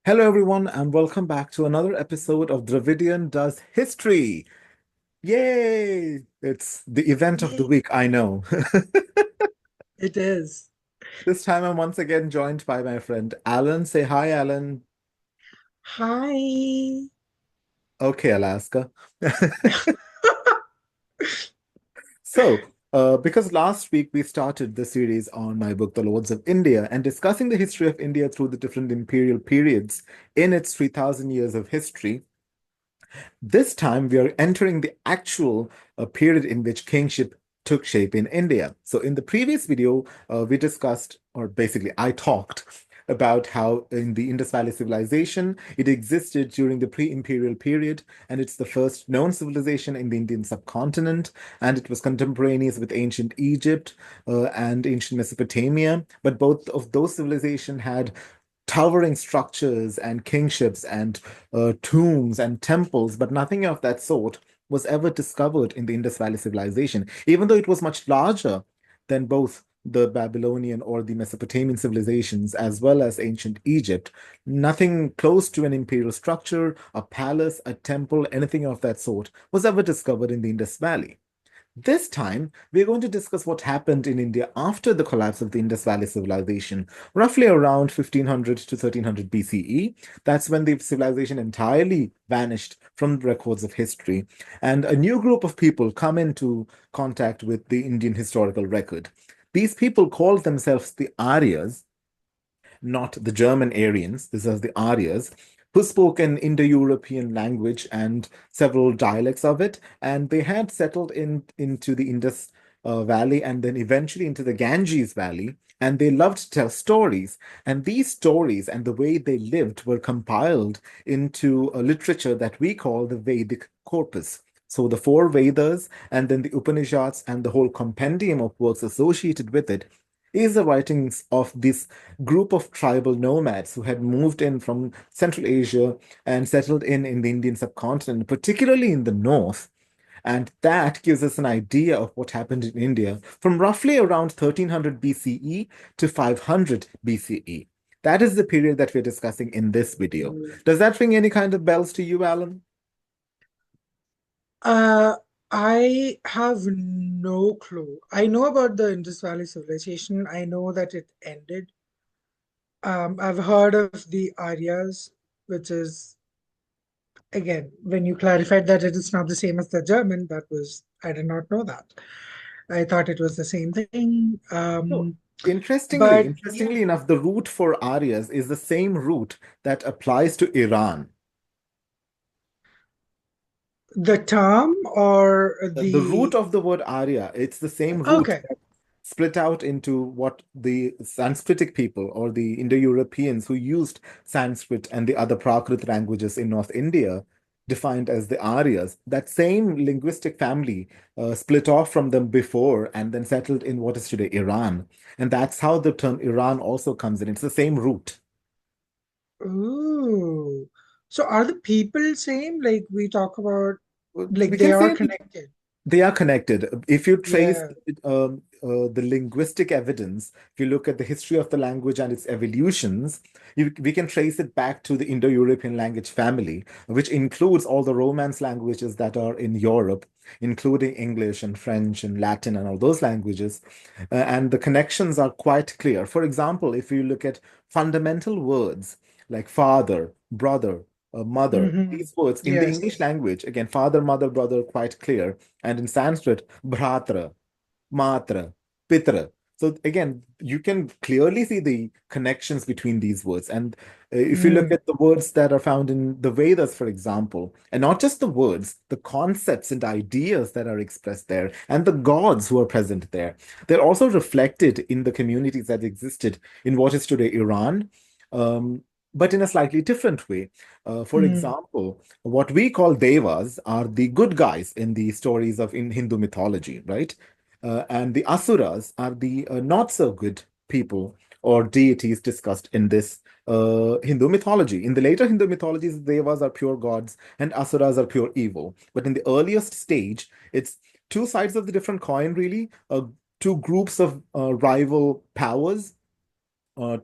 Hello, everyone, and welcome back to another episode of Dravidian Does History. Yay! It's the event of the Yay, week, I know. it is. This time I'm once again joined by my friend Alan. Say hi, Alan. Hi. Okay, Alaska. Because last week we started the series on my book, The Lords of India, and discussing the history of India through the different imperial periods in its 3,000 years of history. This time, we are entering the actual period in which kingship took shape in India. So, in the previous video, we discussed, or basically, I talked about how in the Indus Valley civilization, it existed during the pre-imperial period, and it's the first known civilization in the Indian subcontinent, and it was contemporaneous with ancient Egypt and ancient Mesopotamia. But both of those civilizations had towering structures and kingships and tombs and temples, but nothing of that sort was ever discovered in the Indus Valley civilization, even though it was much larger than both the Babylonian or the Mesopotamian civilizations, as well as ancient Egypt. Nothing close to an imperial structure, a palace, a temple, anything of that sort was ever discovered in the Indus Valley. This time, we're going to discuss what happened in India after the collapse of the Indus Valley civilization, roughly around 1500 to 1300 BCE. That's when the civilization entirely vanished from the records of history, and a new group of people come into contact with the Indian historical record. These people called themselves the Aryas, not the German Aryans. This is the Aryas, who spoke an Indo-European language and several dialects of it, and they had settled into the Indus Valley and then eventually into the Ganges Valley. And they loved to tell stories. And these stories and the way they lived were compiled into a literature that we call the Vedic corpus. So the four Vedas and then the Upanishads and the whole compendium of works associated with it is the writings of this group of tribal nomads who had moved in from Central Asia and settled in the Indian subcontinent, particularly in the north. And that gives us an idea of what happened in India from roughly around 1300 BCE to 500 BCE. That is the period that we're discussing in this video. Does that ring any kind of bells to you, Alan? Uh, I have no clue. I know about the Indus Valley civilization. I know that it ended. I've heard of the Aryas, which is, again, when you clarified that it is not the same as the German, I did not know that. I thought it was the same thing. No. Interestingly, But yeah, interestingly enough, the root for Aryas is the same root that applies to Iran. the term or The root the, of the word Arya, it's the same root okay. that split out into what the Sanskritic people or the Indo-Europeans who used Sanskrit and the other Prakrit languages in North India defined as the Aryas. That same linguistic family split off from them before and then settled in what is today Iran. And that's how the term Iran also comes in. It's the same root. Ooh. So are the people same? Like we talk about, We like they can are say that connected. they are connected. If you trace Yeah. the linguistic evidence, if you look at the history of the language and its evolutions, we can trace it back to the Indo-European language family, which includes all the Romance languages that are in Europe, including English and French and Latin and all those languages. And the connections are quite clear. For example, if you look at fundamental words like father, brother, mother, Hmm. these words in the English Yes. language, again, father, mother, brother, quite clear. And in Sanskrit, bhratra, matra, pitra. So again, you can clearly see the connections between these words. And if you look Mm. at the words that are found in the Vedas, for example, and not just the words, the concepts and ideas that are expressed there, and the gods who are present there, they're also reflected in the communities that existed in what is today Iran, um, but in a slightly different way. For Mm. example, what we call devas are the good guys in the stories of in Hindu mythology, right? And the asuras are the not so good people or deities discussed in this Hindu mythology. In the later Hindu mythologies, devas are pure gods and asuras are pure evil. But in the earliest stage, it's two sides of the different coin, really, two groups of rival powers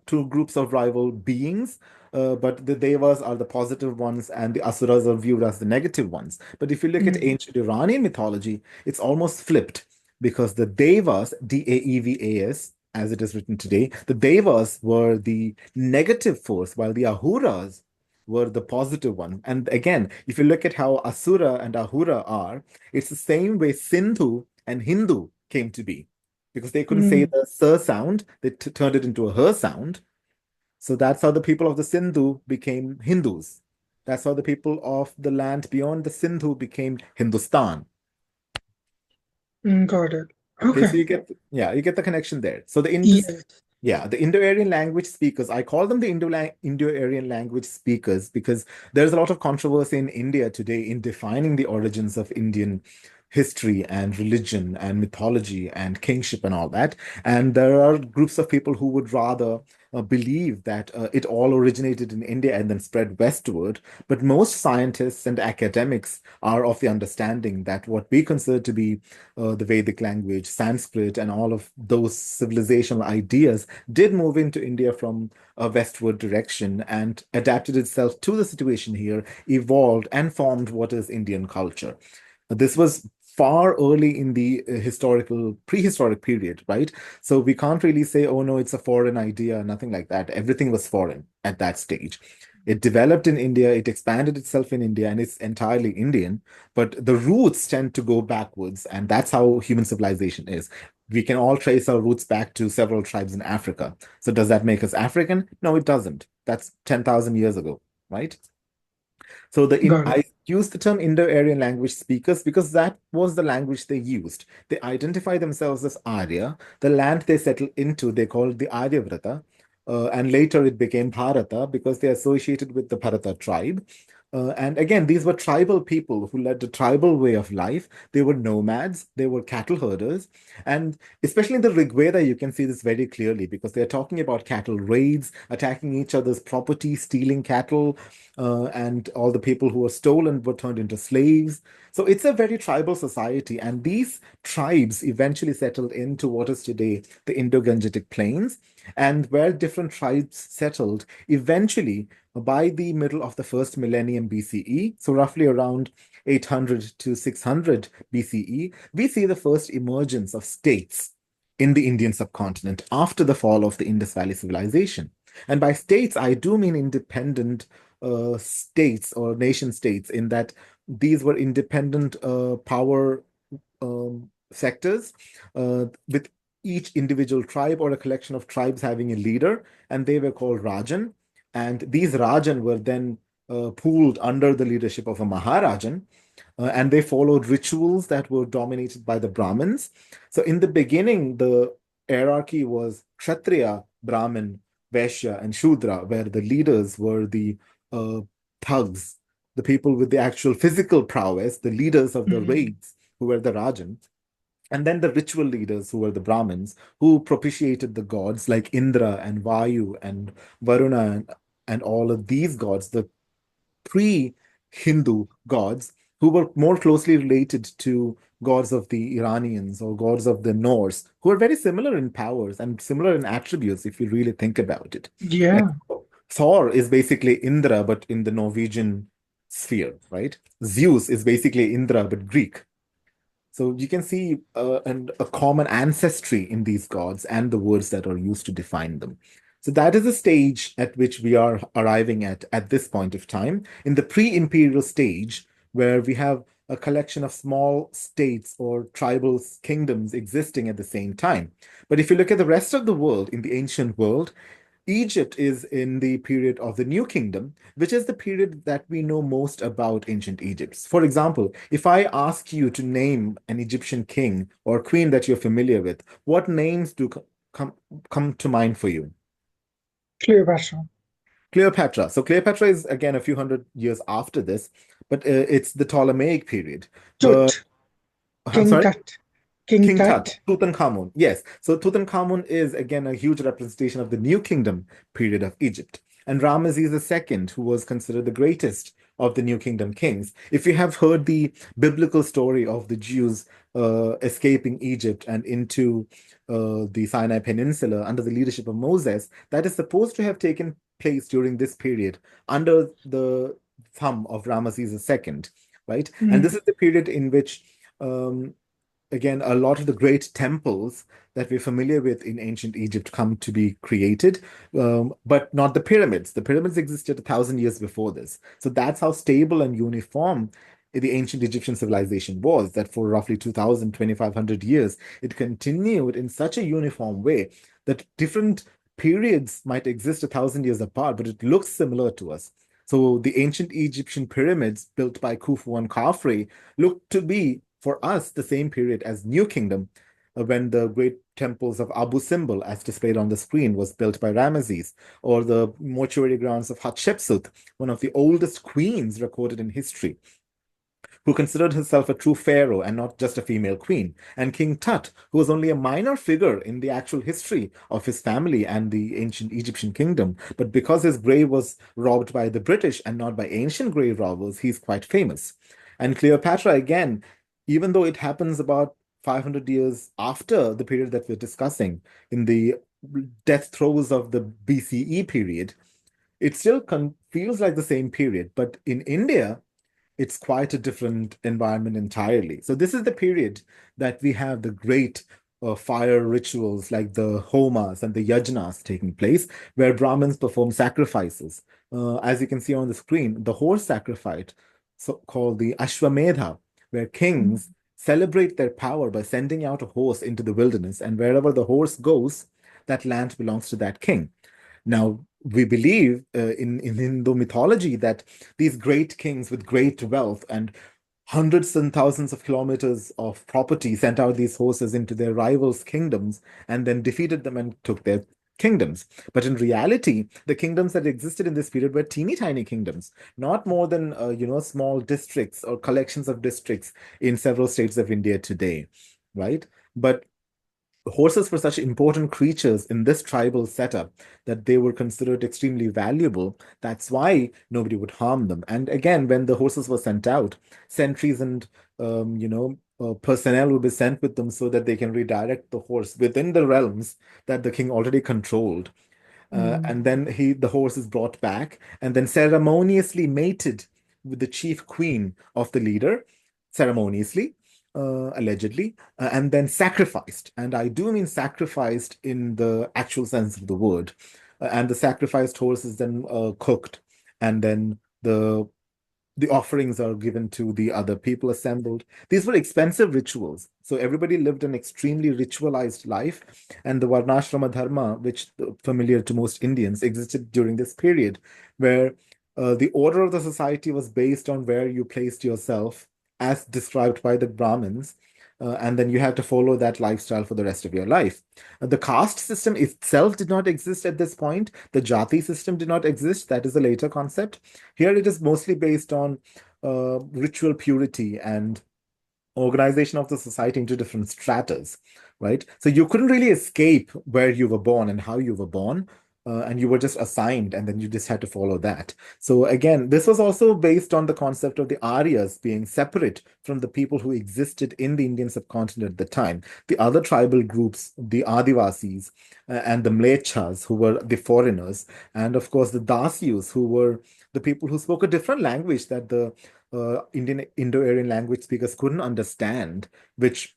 two groups of rival beings, but the devas are the positive ones and the asuras are viewed as the negative ones. But if you look at Mm, ancient Iranian mythology, it's almost flipped because the devas, Daevas, as it is written today, the devas were the negative force, while the ahuras were the positive one. And again, if you look at how asura and ahura are, it's the same way Sindhu and Hindu came to be because they couldn't say mm, the sir sound, they turned it into a her sound. So that's how the people of the Sindhu became Hindus. That's how the people of the land beyond the Sindhu became Hindustan. got it. Okay, Okay. so you get the connection there. So Yes. the Indo-Aryan language speakers, I call them the Indo-Aryan language speakers because there's a lot of controversy in India today in defining the origins of Indian history and religion and mythology and kingship and all that. And there are groups of people who would rather believe that it all originated in India and then spread westward. But most scientists and academics are of the understanding that what we consider to be the Vedic language, Sanskrit, and all of those civilizational ideas did move into India from a westward direction and adapted itself to the situation here, evolved, and formed what is Indian culture. This was far early in the prehistoric period, right? So we can't really say, oh no, it's a foreign idea, nothing like that. Everything was foreign at that stage. It developed in India, it expanded itself in India, and it's entirely Indian. But the roots tend to go backwards, and that's how human civilization is. We can all trace our roots back to several tribes in Africa. So does that make us African? No, it doesn't. That's 10,000 years ago, right? So Got it. I use the term Indo-Aryan language speakers because that was the language they used. They identify themselves as Arya. The land they settled into, they called the Aryavrata. And later it became Bharata because they associated with the Bharata tribe. And again, these were tribal people who led a tribal way of life. They were nomads, they were cattle herders. And especially in the Rig Veda, you can see this very clearly because they're talking about cattle raids, attacking each other's property, stealing cattle, and all the people who were stolen were turned into slaves. So it's a very tribal society. And these tribes eventually settled into what is today the Indo-Gangetic plains. And where different tribes settled, eventually, by the middle of the first millennium BCE, so roughly around 800 to 600 BCE, we see the first emergence of states in the Indian subcontinent after the fall of the Indus Valley civilization. And by states, I do mean independent states or nation states, in that these were independent power sectors with each individual tribe or a collection of tribes having a leader, and they were called Rajan. And these Rajan were then pooled under the leadership of a Maharajan, and they followed rituals that were dominated by the Brahmins. So in the beginning, the hierarchy was Kshatriya, Brahmin, Vaishya, and Shudra, where the leaders were the uh, thugs, the people with the actual physical prowess, the leaders of the Mm, raids, who were the Rajan. And then the ritual leaders, who were the Brahmins, who propitiated the gods like Indra and Vayu and Varuna and all of these gods, the pre-Hindu gods who were more closely related to gods of the Iranians or gods of the Norse, who are very similar in powers and similar in attributes if you really think about it. Like yeah. Thor is basically Indra, but in the Norwegian sphere, right? Zeus is basically Indra, but Greek. So you can see a common ancestry in these gods and the words that are used to define them. So that is the stage at which we are arriving at this point of time. In the pre-imperial stage, where we have a collection of small states or tribal kingdoms existing at the same time. But if you look at the rest of the world, in the ancient world, Egypt is in the period of the New Kingdom, which is the period that we know most about ancient Egypt. For example, if I ask you to name an Egyptian king or queen that you're familiar with, what names do come come to mind for you? Cleopatra. Cleopatra. So Cleopatra is again a few hundred years after this, but it's the Ptolemaic period. But Tut. I'm King sorry? Tut. King King Tut, Tut. Tutankhamun. Yes. So Tutankhamun is again a huge representation of the New Kingdom period of Egypt. And Ramesses II, who was considered the greatest of the New Kingdom kings. If you have heard the biblical story of the Jews escaping Egypt and into the Sinai Peninsula under the leadership of Moses, that is supposed to have taken place during this period under the thumb of Ramesses II, right? And this Mm. is the period in which um, again, a lot of the great temples that we're familiar with in ancient Egypt come to be created, but not the pyramids. The pyramids existed 1,000 years before this. So that's how stable and uniform the ancient Egyptian civilization was, that for roughly 2,000, 2,500 years, it continued in such a uniform way that different periods might exist 1,000 years apart, but it looks similar to us. So the ancient Egyptian pyramids built by Khufu and Khafre look to be, for us, the same period as New Kingdom, when the great temples of Abu Simbel, as displayed on the screen, was built by Ramesses, or the mortuary grounds of Hatshepsut, one of the oldest queens recorded in history, who considered herself a true pharaoh and not just a female queen, and King Tut, who was only a minor figure in the actual history of his family and the ancient Egyptian kingdom. But because his grave was robbed by the British and not by ancient grave robbers, he's quite famous. And Cleopatra, again, even though it happens about 500 years after the period that we're discussing, in the death throes of the BCE period, it still feels like the same period. But in India, it's quite a different environment entirely. So this is the period that we have the great fire rituals like the homas and the yajnas taking place, where Brahmins perform sacrifices. As you can see on the screen, the horse sacrifice, so called the Ashwamedha, where kings celebrate their power by sending out a horse into the wilderness, and wherever the horse goes, that land belongs to that king. Now, we believe in Hindu mythology that these great kings with great wealth and hundreds and thousands of kilometers of property sent out these horses into their rivals' kingdoms and then defeated them and took their kingdoms. But in reality, the kingdoms that existed in this period were teeny tiny kingdoms, not more than small districts or collections of districts in several states of India today, right? But horses were such important creatures in this tribal setup that they were considered extremely valuable. That's why nobody would harm them. And again, when the horses were sent out, sentries and personnel would be sent with them so that they can redirect the horse within the realms that the king already controlled. Mm. And then the horse is brought back and then ceremoniously mated with the chief queen of the leader, ceremoniously, allegedly, and then sacrificed. And I do mean sacrificed in the actual sense of the word. And the sacrificed horse is then cooked, and then the offerings are given to the other people assembled. These were expensive rituals. So everybody lived an extremely ritualized life. And the Varnashrama Dharma, which familiar to most Indians, existed during this period, where the order of the society was based on where you placed yourself, as described by the Brahmins. And then you had to follow that lifestyle for the rest of your life. The caste system itself did not exist at this point. The jati system did not exist. That is a later concept. Here it is mostly based on ritual purity and organization of the society into different stratas, right? So you couldn't really escape where you were born and how you were born, and you were just assigned, and then you just had to follow that. So again, this was also based on the concept of the Aryas being separate from the people who existed in the Indian subcontinent at the time. The other tribal groups, the Adivasis and the Mlechas, who were the foreigners, and of course the Dasyus, who were the people who spoke a different language that the Indian Indo-Aryan language speakers couldn't understand, which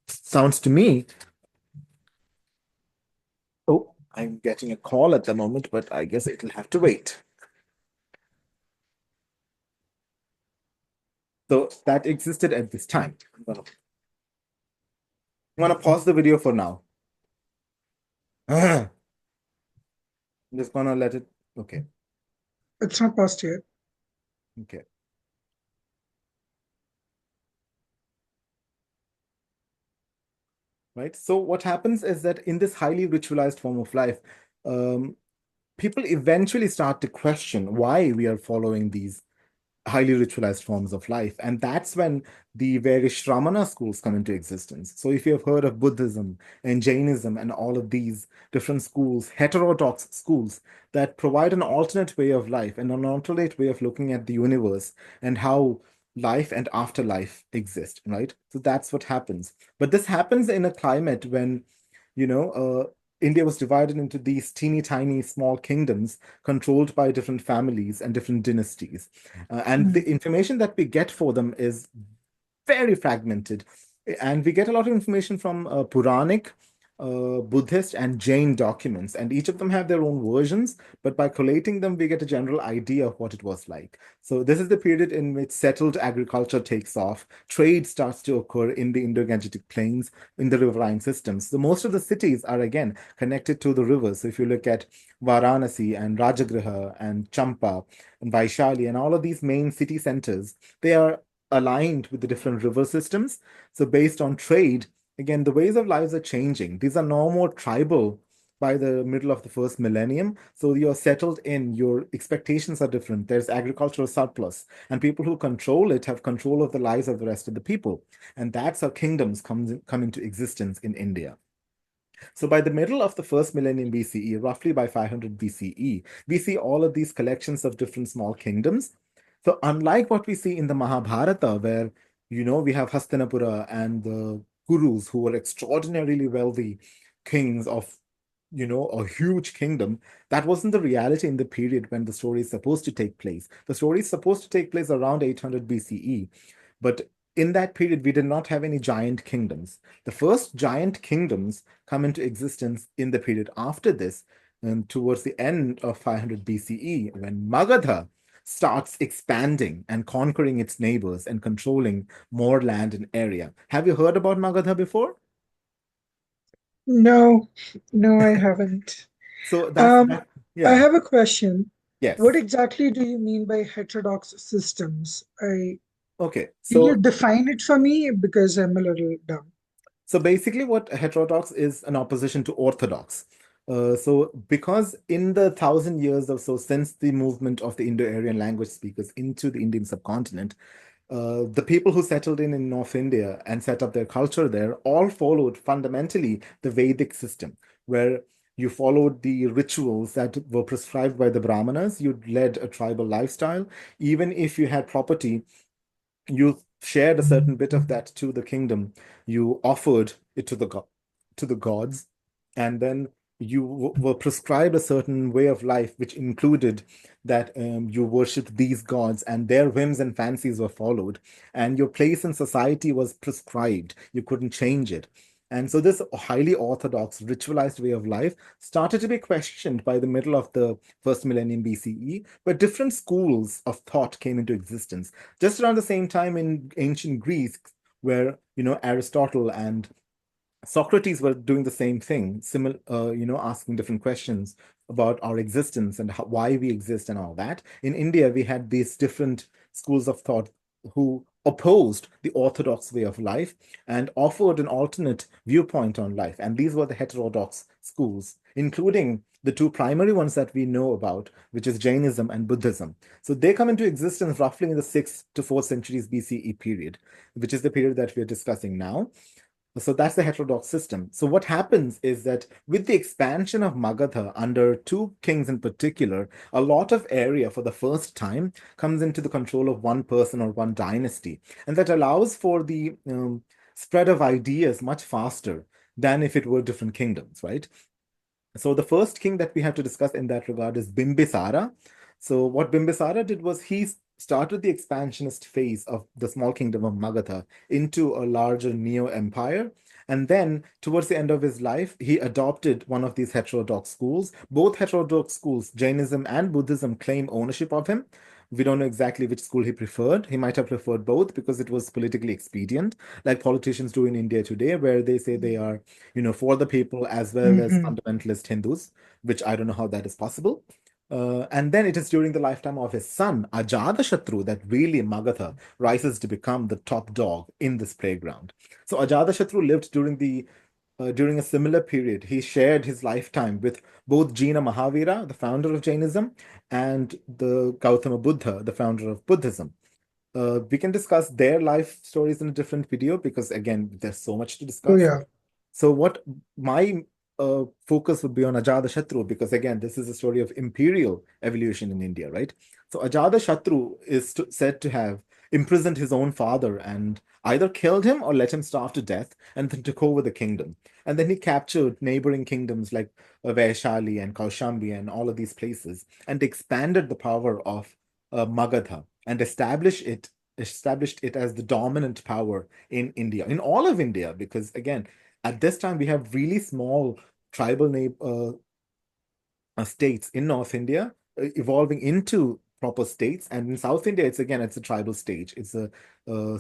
sounds to me. Oh, I'm getting a call at the moment, but I guess it'll have to wait. So that existed at this time. I'm gonna pause the video for now. I'm just gonna let it. Okay, It's not past yet. okay. Right. So what happens is that in this highly ritualized form of life, um, people eventually start to question why we are following these highly ritualized forms of life. And that's when the various Shramana schools come into existence. So if you have heard of Buddhism and Jainism and all of these different schools, heterodox schools that provide an alternate way of life and an alternate way of looking at the universe and how life and afterlife exist, right? So that's what happens. But this happens in a climate when, you know, India was divided into these teeny tiny small kingdoms controlled by different families and different dynasties. And the Mm. information that we get for them is very fragmented. And we get a lot of information from Puranic, Buddhist, and Jain documents, and each of them have their own versions, but by collating them, we get a general idea of what it was like. So, this is the period in which settled agriculture takes off, trade starts to occur in the Indo-Gangetic plains, in the riverine systems. So, most of the cities are again connected to the rivers. So, if you look at Varanasi and Rajagriha and Champa and Vaishali and all of these main city centers, they are aligned with the different river systems. So, based on trade, again, the ways of lives are changing. These are no more tribal by the middle of the first millennium. So, you're settled in, your expectations are different. There's agricultural surplus, and people who control it have control of the lives of the rest of the people. And that's how kingdoms come into existence in India. So by the middle of the first millennium BCE, roughly by 500 BCE, we see all of these collections of different small kingdoms. So unlike what we see in the Mahabharata, where we have Hastinapura and the Kurus who were extraordinarily wealthy kings of a huge kingdom, that wasn't the reality in the period when the story is supposed to take place. The story is supposed to take place around 800 BCE, but in that period, we did not have any giant kingdoms. The first giant kingdoms come into existence in the period after this, towards the end of 500 BCE, when Magadha starts expanding and conquering its neighbors and controlling more land and area. Have you heard about Magadha before? No, no, I haven't. So that's Um, that. I Yeah. have a question. What Yes. exactly do you mean by heterodox systems? Okay. Can you So define it for me? Because I'm a little dumb. basically, what heterodox is an opposition to orthodox. So because in the 1,000 years or so since the movement of the Indo-Aryan language speakers into the Indian subcontinent, the people who settled in North India and set up their culture there all followed fundamentally the Vedic system, where you followed the rituals that were prescribed by the Brahmanas. You led a tribal lifestyle. Even if you had property, you shared a certain bit of that to the kingdom. You offered it to the gods, and then you were prescribed a certain way of life, which included that you worshipped these gods, and their whims and fancies were followed, and your place in society was prescribed. You couldn't change it. And so this highly orthodox, ritualized way of life started to be questioned by the middle of the first millennium BCE, where different schools of thought came into existence just around the same time in ancient Greece, where Aristotle and Socrates were doing the same thing, asking different questions about our existence and why we exist and all that. In India, we had these different schools of thought who opposed the orthodox way of life and offered an alternate viewpoint on life. And these were the heterodox schools, including the two primary ones that we know about, which is Jainism and Buddhism. So they come into existence roughly in the 6th to 4th centuries BCE period, which is the period that we're discussing now. So that's the heterodox system. So what happens is that with the expansion of Magadha under two kings in particular, a lot of area for the first time comes into the control of one person or one dynasty. And that allows for the spread of ideas much faster than if it were different kingdoms, right? So the first king that we have to discuss in that regard is Bimbisara. So what Bimbisara did was he started the expansionist phase of the small kingdom of Magadha into a larger neo-empire. And then towards the end of his life, he adopted one of these heterodox schools. Both heterodox schools, Jainism and Buddhism, claim ownership of him. We don't know exactly which school he preferred. He might have preferred both because it was politically expedient, like politicians do in India today, where they say they are for the people as well as Hmm. fundamentalist Hindus, which I don't know how that is possible. And then it is during the lifetime of his son, Ajatashatru, that really Magadha rises to become the top dog in this playground. So Ajatashatru lived during the during a similar period, he shared his lifetime with both Jina Mahavira, the founder of Jainism, and the Gautama Buddha, the founder of Buddhism. We can discuss their life stories in a different video because, again, there's so much to Oh discuss. yeah. So what my focus would be on Ajatashatru because again, this is a story of imperial evolution in India, right? So Ajatashatru is said to have imprisoned his own father and either killed him or let him starve to death and then took over the kingdom. And then he captured neighboring kingdoms like Vaishali and Kaushambi and all of these places and expanded the power of Magadha and established it as the dominant power in India, in all of India, because again, at this time, we have really small tribal states in North India evolving into proper states, and in South India, it's a tribal stage. It's a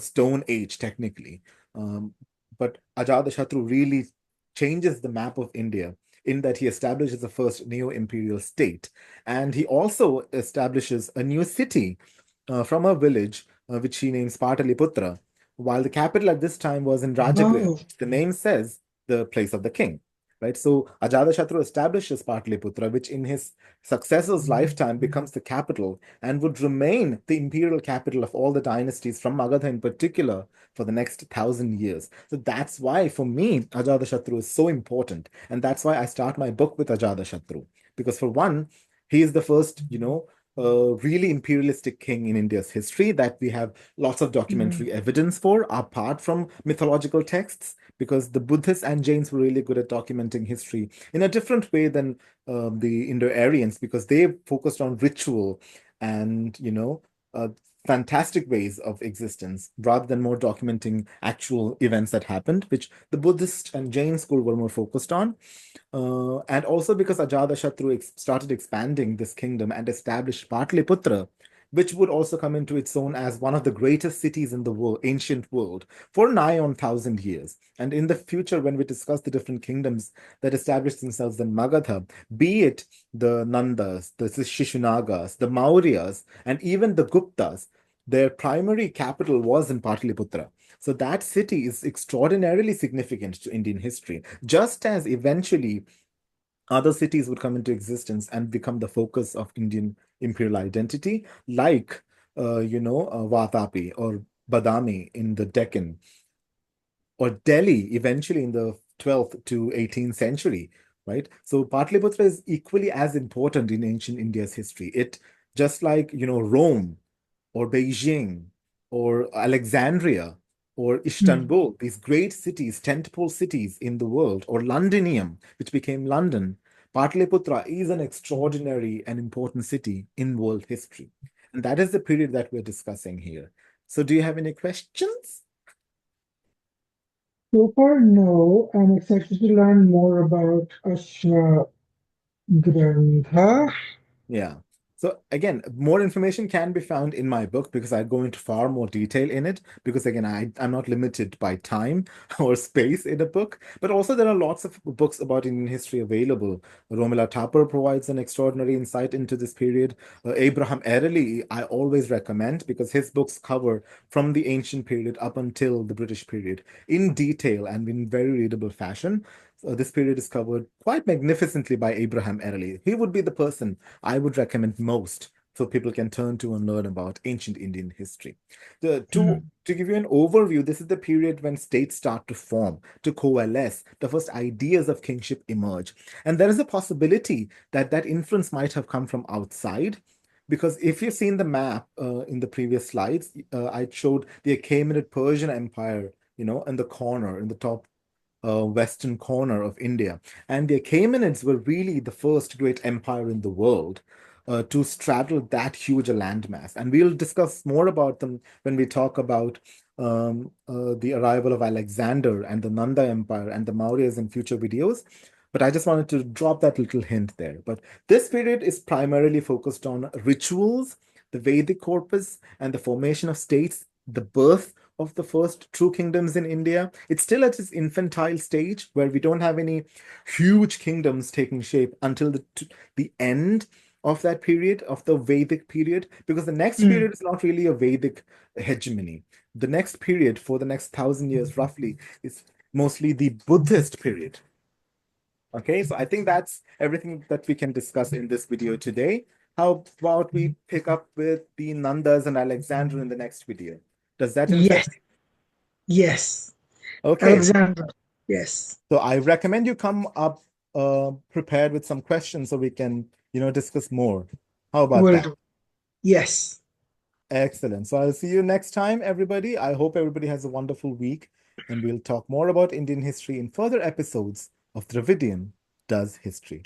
Stone Age technically, um, but Ajatashatru really changes the map of India in that he establishes the first neo-imperial state, and he also establishes a new city from a village which he names Pataliputra, while the capital at this time was in Rajagriha. Oh. The name says the place of the king, right? So Ajatashatru establishes Pataliputra, which in his successor's lifetime becomes the capital and would remain the imperial capital of all the dynasties from Magadha in particular for the next 1,000 years. So that's why, for me, Ajatashatru is so important. And that's why I start my book with Ajatashatru. Because for one, he is the first, really imperialistic king in India's history that we have lots of Mm. documentary evidence for, apart from mythological texts, because the Buddhists and Jains were really good at documenting history in a different way than the Indo-Aryans, because they focused on ritual and, fantastic ways of existence rather than more documenting actual events that happened, which the Buddhist and Jain school were more focused on. And also because Ajatashatru started expanding this kingdom and established Patliputra, which would also come into its own as one of the greatest cities in the world, ancient world, for nigh on 1,000 years. And in the future, when we discuss the different kingdoms that established themselves in Magadha, be it the Nandas, the Shishunagas, the Mauryas, and even the Guptas, their primary capital was in Patliputra. So that city is extraordinarily significant to Indian history, just as eventually other cities would come into existence and become the focus of Indian imperial identity, like, Vatapi or Badami in the Deccan, or Delhi eventually in the 12th to 18th century, right? So Patliputra is equally as important in ancient India's history. It, just like, Rome or Beijing or Alexandria or Mm. Istanbul, these great cities, tentpole cities in the world, or Londinium, which became London, Patliputra is an extraordinary and important city in world history. And that is the period that we're discussing here. So, do you have any questions? So far, no. I'm excited to learn more about Grantha. Yeah. So again, more information can be found in my book because I go into far more detail in it. Because again, I'm not limited by time or space in a book, but also there are lots of books about Indian history available. Romila Thapar provides an extraordinary insight into this period. Abraham Ereli, I always recommend because his books cover from the ancient period up until the British period in detail and in very readable fashion. This period is covered quite magnificently by Abraham Ereli. He would be the person I would recommend most so people can turn to and learn about ancient Indian history. To give you an overview, this is the period when states start to form, to coalesce, the first ideas of kingship emerge. And there is a possibility that that influence might have come from outside. Because if you've seen the map in the previous slides, I showed the Achaemenid Persian Empire, in the corner, in the top western corner of India. And the Achaemenids were really the first great empire in the world to straddle that huge a landmass. And we'll discuss more about them when we talk about the arrival of Alexander and the Nanda Empire and the Mauryas in future videos. But I just wanted to drop that little hint there. But this period is primarily focused on rituals, the Vedic corpus, and the formation of states, the birth of the first true kingdoms in India. It's still at its infantile stage where we don't have any huge kingdoms taking shape until the end of that period, of the Vedic period, because the next Mm. period is not really a Vedic hegemony. The next period for the next 1,000 years, roughly, is mostly the Buddhist period. Okay, so I think that's everything that we can discuss in this video today. How about we pick up with the Nandas and Alexander in the next video? Does that interest Yes, yes. you? Okay, Alexandra. Yes, so I recommend you come up prepared with some questions so we can, discuss more. How about will that? do. Yes, Excellent. So I'll see you next time, everybody. I hope everybody has a wonderful week, and we'll talk more about Indian history in further episodes of Dravidian Does History.